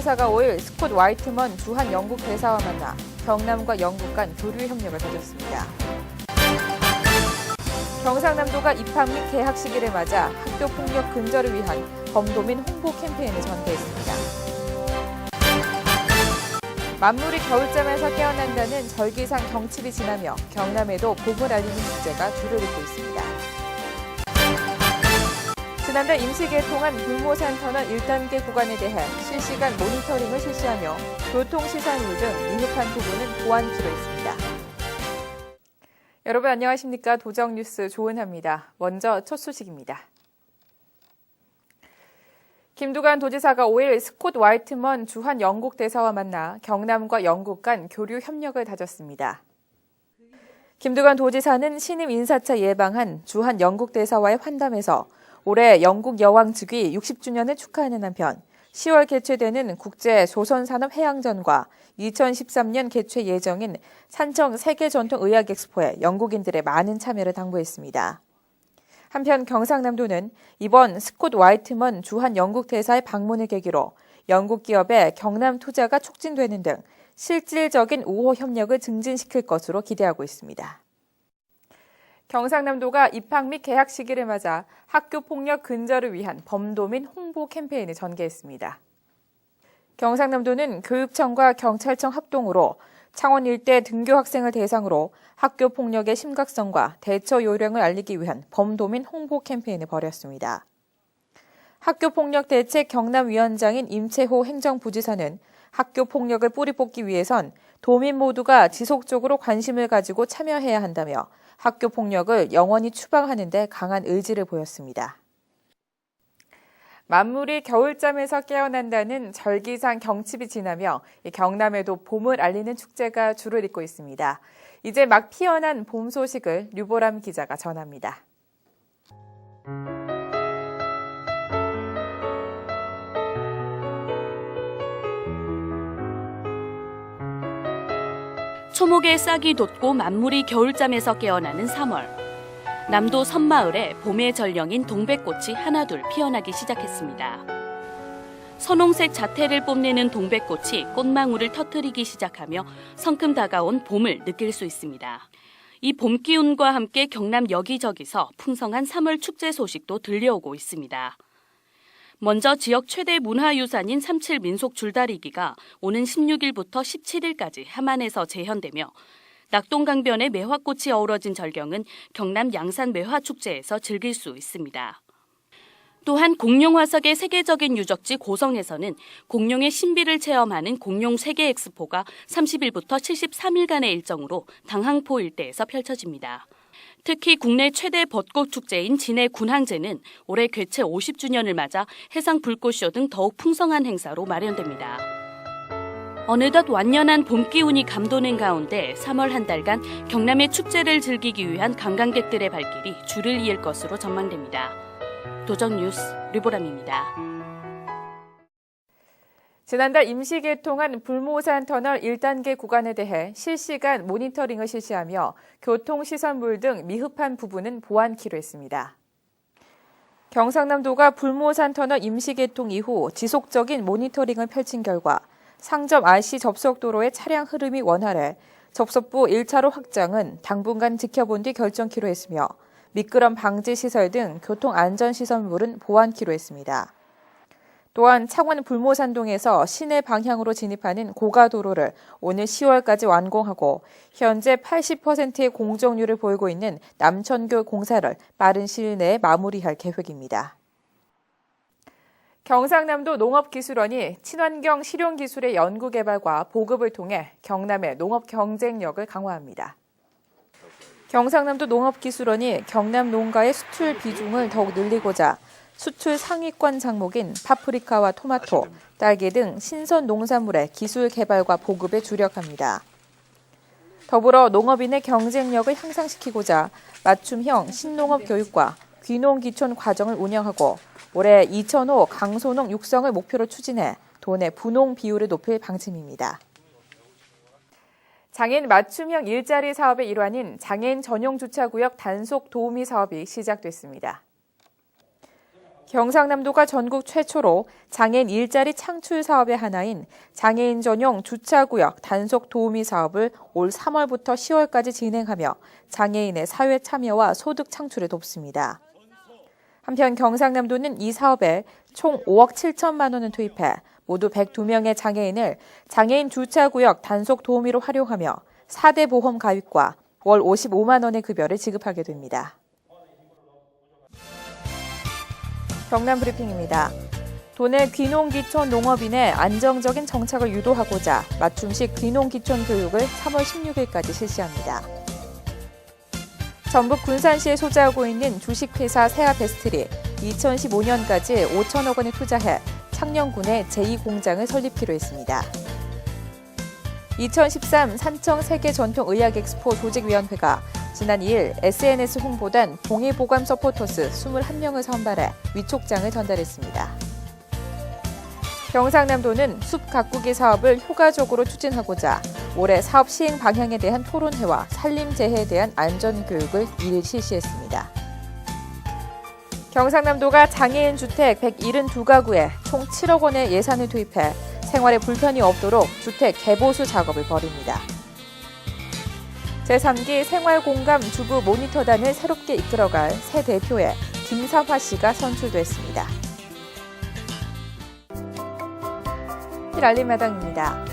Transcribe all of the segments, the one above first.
경남도지사가 5일 스콧 와이트먼 주한 영국 대사와 만나 경남과 영국 간 교류 협력을 다졌습니다. 경상남도가 입학 및 개학 시기를 맞아 학교 폭력 근절을 위한 범도민 홍보 캠페인을 전개했습니다. 만물이 겨울잠에서 깨어난다는 절기상 경칩이 지나며 경남에도 봄을 알리는 축제가 줄을 잇고 있습니다. 지난달 임시 개통한 불모산 터널 1단계 구간에 대해 실시간 모니터링을 실시하며 교통시설물 등 미흡한 부분은 보완키로 했습니다. 여러분 안녕하십니까? 도정뉴스 조은하입니다. 먼저 첫 소식입니다. 김두관 도지사가 5일 스콧 와이트먼 주한 영국 대사와 만나 경남과 영국 간 교류 협력을 다졌습니다. 김두관 도지사는 신임 인사차 예방한 주한 영국 대사와의 환담에서 올해 영국 여왕 즉위 60주년을 축하하는 한편 10월 개최되는 국제조선산업해양전과 2013년 개최 예정인 산청 세계전통의학엑스포에 영국인들의 많은 참여를 당부했습니다. 한편 경상남도는 이번 스콧 와이트먼 주한 영국 대사의 방문을 계기로 영국 기업의 경남 투자가 촉진되는 등 실질적인 우호 협력을 증진시킬 것으로 기대하고 있습니다. 경상남도가 입학 및 개학 시기를 맞아 학교 폭력 근절을 위한 범도민 홍보 캠페인을 전개했습니다. 경상남도는 교육청과 경찰청 합동으로 창원 일대 등교 학생을 대상으로 학교 폭력의 심각성과 대처 요령을 알리기 위한 범도민 홍보 캠페인을 벌였습니다. 학교 폭력 대책 경남위원장인 임채호 행정부지사는 학교 폭력을 뿌리 뽑기 위해선 도민 모두가 지속적으로 관심을 가지고 참여해야 한다며 학교 폭력을 영원히 추방하는 데 강한 의지를 보였습니다. 만물이 겨울잠에서 깨어난다는 절기상 경칩이 지나며 경남에도 봄을 알리는 축제가 줄을 잇고 있습니다. 이제 막 피어난 봄 소식을 류보람 기자가 전합니다. 초목의 싹이 돋고 만물이 겨울잠에서 깨어나는 3월. 남도 섬마을에 봄의 전령인 동백꽃이 하나둘 피어나기 시작했습니다. 선홍색 자태를 뽐내는 동백꽃이 꽃망울을 터뜨리기 시작하며 성큼 다가온 봄을 느낄 수 있습니다. 이 봄 기운과 함께 경남 여기저기서 풍성한 3월 축제 소식도 들려오고 있습니다. 먼저 지역 최대 문화유산인 삼칠 민속 줄다리기가 오는 16일부터 17일까지 함안에서 재현되며 낙동강변의 매화꽃이 어우러진 절경은 경남 양산 매화축제에서 즐길 수 있습니다. 또한 공룡 화석의 세계적인 유적지 고성에서는 공룡의 신비를 체험하는 공룡 세계 엑스포가 30일부터 73일간의 일정으로 당항포 일대에서 펼쳐집니다. 특히 국내 최대 벚꽃 축제인 진해 군항제는 올해 개최 50주년을 맞아 해상 불꽃쇼 등 더욱 풍성한 행사로 마련됩니다. 어느덧 완연한 봄 기운이 감도는 가운데 3월 한 달간 경남의 축제를 즐기기 위한 관광객들의 발길이 줄을 이을 것으로 전망됩니다. 도정뉴스 류보람입니다. 지난달 임시 개통한 불모산 터널 1단계 구간에 대해 실시간 모니터링을 실시하며 교통시설물 등 미흡한 부분은 보완키로 했습니다. 경상남도가 불모산 터널 임시 개통 이후 지속적인 모니터링을 펼친 결과 상점 RC 접속도로의 차량 흐름이 원활해 접속부 1차로 확장은 당분간 지켜본 뒤 결정키로 했으며 미끄럼 방지 시설 등 교통안전시설물은 보완키로 했습니다. 또한 창원 불모산동에서 시내 방향으로 진입하는 고가도로를 오늘 10월까지 완공하고 현재 80%의 공정률을 보이고 있는 남천교 공사를 빠른 시일 내에 마무리할 계획입니다. 경상남도 농업기술원이 친환경 실용기술의 연구개발과 보급을 통해 경남의 농업 경쟁력을 강화합니다. 경상남도 농업기술원이 경남 농가의 수출 비중을 더욱 늘리고자 수출 상위권 작목인 파프리카와 토마토, 딸기 등 신선 농산물의 기술 개발과 보급에 주력합니다. 더불어 농업인의 경쟁력을 향상시키고자 맞춤형 신농업 교육과 귀농귀촌 과정을 운영하고 올해 2,000호 강소농 육성을 목표로 추진해 도내 분홍 비율을 높일 방침입니다. 장애인 맞춤형 일자리 사업의 일환인 장애인 전용 주차구역 단속 도우미 사업이 시작됐습니다. 경상남도가 전국 최초로 장애인 일자리 창출 사업의 하나인 장애인 전용 주차구역 단속 도우미 사업을 올 3월부터 10월까지 진행하며 장애인의 사회 참여와 소득 창출을 돕습니다. 한편 경상남도는 이 사업에 총 5억 7천만 원을 투입해 모두 102명의 장애인을 장애인 주차구역 단속 도우미로 활용하며 4대 보험 가입과 월 55만 원의 급여를 지급하게 됩니다. 경남브리핑입니다. 도내 귀농귀촌 농업인의 안정적인 정착을 유도하고자 맞춤식 귀농귀촌 교육을 3월 16일까지 실시합니다. 전북 군산시에 소재하고 있는 주식회사 세아베스트리 2015년까지 5천억 원을 투자해 창녕군에 제2공장을 설립키로 했습니다. 2013 산청 세계전통의학엑스포 조직위원회가 지난 2일 SNS 홍보단 봉해보감 서포터스 21명을 선발해 위촉장을 전달했습니다. 경상남도는 숲 가꾸기 사업을 효과적으로 추진하고자 올해 사업 시행 방향에 대한 토론회와 산림재해에 대한 안전교육을 1일 실시했습니다. 경상남도가 장애인 주택 172가구에 총 7억 원의 예산을 투입해 생활에 불편이 없도록 주택 개보수 작업을 벌입니다. 제3기 생활공감 주부 모니터단을 새롭게 이끌어갈 새 대표에 김사화 씨가 선출됐습니다. 알림마당입니다.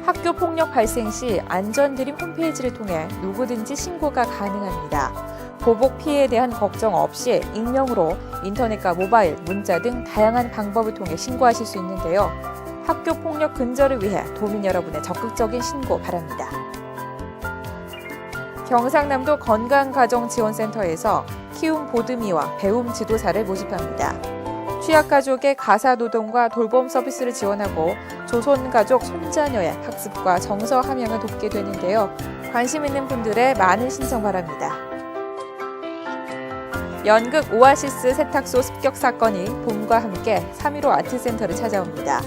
학교 폭력 발생 시 안전드림 홈페이지를 통해 누구든지 신고가 가능합니다. 보복 피해에 대한 걱정 없이 익명으로 인터넷과 모바일, 문자 등 다양한 방법을 통해 신고하실 수 있는데요. 학교 폭력 근절을 위해 도민 여러분의 적극적인 신고 바랍니다. 경상남도 건강가정지원센터에서 키움 보드미와 배움 지도사를 모집합니다. 취약가족의 가사노동과 돌봄 서비스를 지원하고 조손가족 손자녀의 학습과 정서 함양을 돕게 되는데요. 관심 있는 분들의 많은 신청 바랍니다. 연극 오아시스 세탁소 습격 사건이 봄과 함께 3.15 아트센터를 찾아옵니다.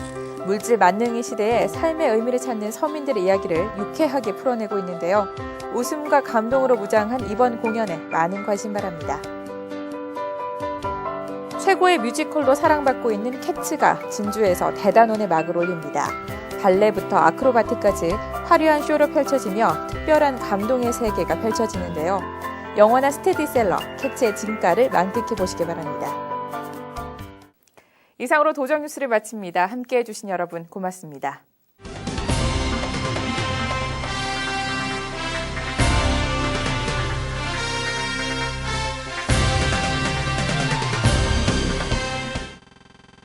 물질 만능의 시대에 삶의 의미를 찾는 서민들의 이야기를 유쾌하게 풀어내고 있는데요. 웃음과 감동으로 무장한 이번 공연에 많은 관심 바랍니다. 최고의 뮤지컬로 사랑받고 있는 캣츠가 진주에서 대단원의 막을 올립니다. 발레부터 아크로바틱까지 화려한 쇼로 펼쳐지며 특별한 감동의 세계가 펼쳐지는데요. 영원한 스테디셀러 캣츠의 진가를 만끽해 보시기 바랍니다. 이상으로 도정뉴스를 마칩니다. 함께해 주신 여러분 고맙습니다.